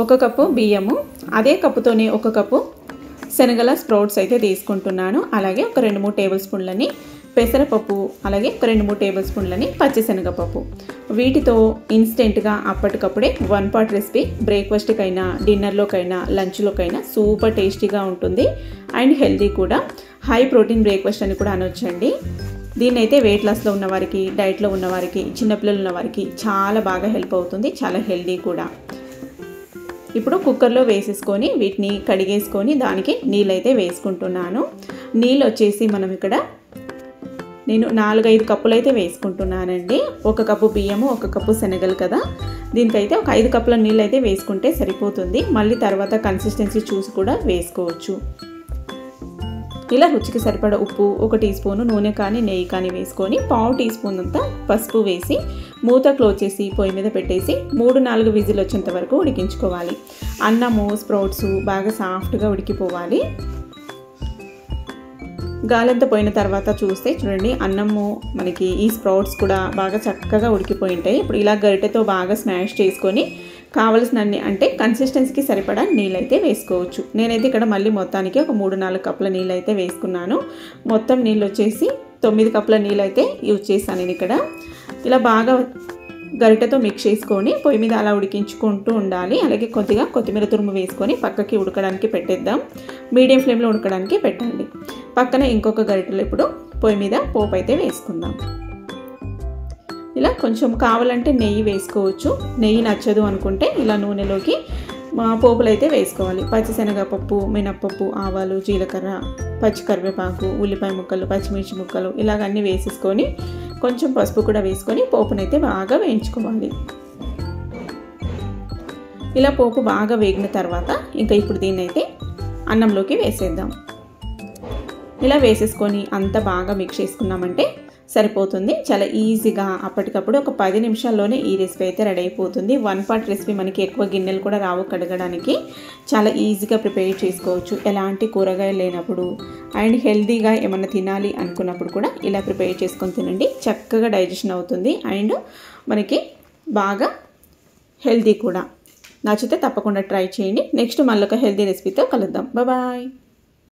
1 cup బియ్యము, అదే కప్పుతోనే 1 cup శనగల sprouts అయితే తీసుకుంటున్నాను. అలాగే ఒక 2-3 టేబుల్ స్పూన్లని పెసరపప్పు, అలాగే ఒక 2-3 టేబుల్ స్పూన్లని పచ్చిశనగపప్పు. వీటితో ఇన్స్టెంట్గా అప్పటికప్పుడే 1 పాట్ రెసిపీ బ్రేక్ఫాస్ట్కైనా, డిన్నర్లోకైనా, లంచ్లోకైనా సూపర్ టేస్టీగా ఉంటుంది అండ్ హెల్దీ కూడా. హై ప్రోటీన్ బ్రేక్ఫాస్ట్ అని కూడా అనొచ్చండి. దీన్నైతే వెయిట్ లాస్లో ఉన్నవారికి, డైట్లో ఉన్నవారికి, చిన్నపిల్లలు ఉన్నవారికి చాలా బాగా హెల్ప్ అవుతుంది, చాలా హెల్దీ కూడా. ఇప్పుడు కుక్కర్లో వేసేసుకొని వీటిని కడిగేసుకొని దానికి నీళ్ళైతే వేసుకుంటున్నాను. నీళ్ళు వచ్చేసి మనం ఇక్కడ నేను 4-5 కప్పులు అయితే వేసుకుంటున్నానండి. 1 కప్పు బియ్యము, 1 కప్పు శనగలు కదా, దీనికైతే ఒక 5 కప్పుల నీళ్ళు అయితే వేసుకుంటే సరిపోతుంది. మళ్ళీ తర్వాత కన్సిస్టెన్సీ చూసి కూడా వేసుకోవచ్చు. ఇలా రుచికి సరిపడా ఉప్పు, 1 టీ స్పూను నూనె కానీ నెయ్యి కానీ వేసుకొని 1/2 టీ స్పూన్ అంతా పసుపు వేసి మూత క్లోజ్ చేసి పొయ్యి మీద పెట్టేసి 3-4 విజిల్ వచ్చేంత వరకు ఉడికించుకోవాలి. అన్నము, స్ప్రౌట్స్ బాగా సాఫ్ట్గా ఉడికిపోవాలి. గాలంతా పోయిన తర్వాత చూస్తే చూడండి, అన్నము మనకి ఈ స్ప్రౌట్స్ కూడా బాగా చక్కగా ఉడికిపోయి ఉంటాయి. ఇప్పుడు ఇలా గరిటెతో బాగా స్మాష్ చేసుకొని కావలసినన్ని అంటే కన్సిస్టెన్సీకి సరిపడా నీళ్ళైతే వేసుకోవచ్చు. నేనైతే ఇక్కడ మళ్ళీ మొత్తానికి ఒక 3-4 కప్పుల నీళ్ళు అయితే వేసుకున్నాను. మొత్తం నీళ్ళు వచ్చేసి 9 కప్పుల నీళ్ళు అయితే యూజ్ చేశాను నేను ఇక్కడ. ఇలా బాగా గరిటెతో మిక్స్ చేసుకొని పొయ్యి మీద అలా ఉడికించుకుంటూ ఉండాలి. అలాగే కొద్దిగా కొత్తిమీర తురుము వేసుకొని పక్కకి ఉడకడానికి పెట్టేద్దాం. మీడియం ఫ్లేమ్లో ఉడకడానికి పెట్టండి. పక్కన ఇంకొక గరిటెలో ఇప్పుడు పొయ్యి మీద పోపు అయితే వేసుకుందాం. ఇలా కొంచెం కావాలంటే నెయ్యి వేసుకోవచ్చు. నెయ్యి నచ్చదు అనుకుంటే ఇలా నూనెలోకి పోపులు అయితే వేసుకోవాలి. పచ్చిశనగపప్పు, మినప్పప్పు, ఆవాలు, జీలకర్ర, పచ్చి కరివేపాకు, ఉల్లిపాయ ముక్కలు, పచ్చిమిర్చి ముక్కలు ఇలాగన్నీ వేసేసుకొని కొంచెం పసుపు కూడా వేసుకొని పోపునైతే బాగా వేయించుకోవాలి. ఇలా పోపు బాగా వేగిన తర్వాత ఇంకా ఇప్పుడు దీన్నైతే అన్నంలోకి వేసేద్దాం. ఇలా వేసేసుకొని అంతా బాగా మిక్స్ చేసుకున్నామంటే సరిపోతుంది. చాలా ఈజీగా అప్పటికప్పుడు ఒక 10 నిమిషాల్లోనే ఈ రెసిపీ అయితే రెడీ అయిపోతుంది. 1 పాట్ రెసిపీ, మనకి ఎక్కువ గిన్నెలు కూడా రావు కడగడానికి. చాలా ఈజీగా ప్రిపేర్ చేసుకోవచ్చు ఎలాంటి కూరగాయలు లేనప్పుడు. అండ్ హెల్తీగా ఏమన్నా తినాలి అనుకున్నప్పుడు కూడా ఇలా ప్రిపేర్ చేసుకొని తినండి. చక్కగా డైజెషన్ అవుతుంది అండ్ మనకి బాగా హెల్తీ కూడా. నచ్చితే తప్పకుండా ట్రై చేయండి. నెక్స్ట్ మళ్ళొక హెల్తీ రెసిపీతో కలుద్దాం. బాయ్.